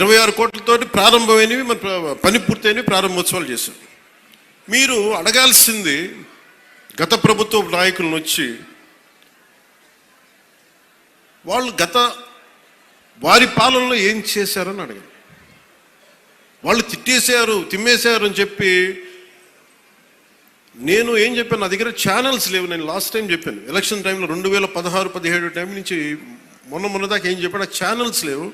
26 కోట్లతో ప్రారంభమైనవి, మన పని పూర్తయినవి, ప్రారంభోత్సవాలు చేశాం. మీరు అడగాల్సింది గత ప్రభుత్వ నాయకులను వచ్చి, వాళ్ళు వారి పాలనలో ఏం చేశారని అడగండి. వాళ్ళు తిమ్మేశారు అని చెప్పి నేను ఏం చెప్పాను, నా దగ్గర ఛానల్స్ లేవు. నేను లాస్ట్ టైం చెప్పాను, ఎలక్షన్ టైంలో 2016-17 టైం నుంచి మొన్న దాకా ఏం చెప్పాను, ఛానల్స్ లేవు.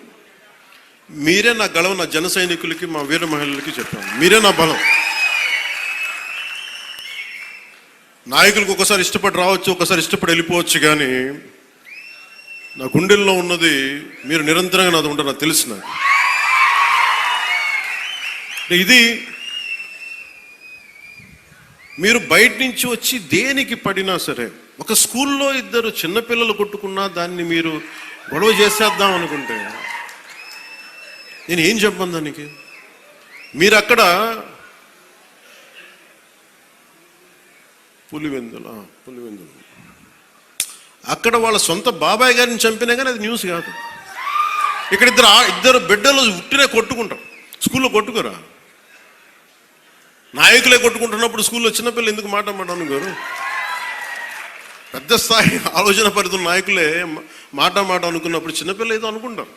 మీరే నా గళం, నా జన సైనికులకి, మా వీర మహిళలకి చెప్పాను. మీరే నా బలం. నాయకులకు ఒకసారి ఇష్టపడి రావచ్చు, ఒకసారి ఇష్టపడి వెళ్ళిపోవచ్చు, కానీ నా గుండెల్లో ఉన్నది మీరు నిరంతరంగా నాది ఉంటారు, నాకు తెలుసు. నాకు ఇది మీరు బయట నుంచి వచ్చి దేనికి పడినా సరే, ఒక స్కూల్లో 2 చిన్నపిల్లలు కొట్టుకున్నా దాన్ని మీరు గొడవ చేసేద్దాం అనుకుంటే నేను ఏం చెప్పను దానికి. మీరు అక్కడ పులివెందులు అక్కడ వాళ్ళ సొంత బాబాయ్ గారిని చంపినా కానీ అది న్యూస్ కాదు. ఇక్కడ ఇద్దరు బిడ్డలు ఉట్టినే కొట్టుకుంటాం, స్కూల్లో కొట్టుకోరా. నాయకులే కొట్టుకుంటున్నప్పుడు స్కూల్లో చిన్నపిల్లలు ఎందుకు మాట గారు? పెద్ద స్థాయి ఆలోచన పరిధుల నాయకులే మాట అనుకున్నప్పుడు చిన్నపిల్లలు ఏదో అనుకుంటారు,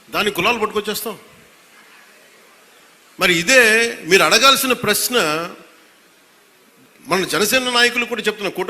దాని కులాలు పట్టుకొచ్చేస్తాం. మరి ఇదే మీరు అడగాల్సిన ప్రశ్న. మన జనసేన నాయకులు కూడా చెప్తున్నా, కూటమి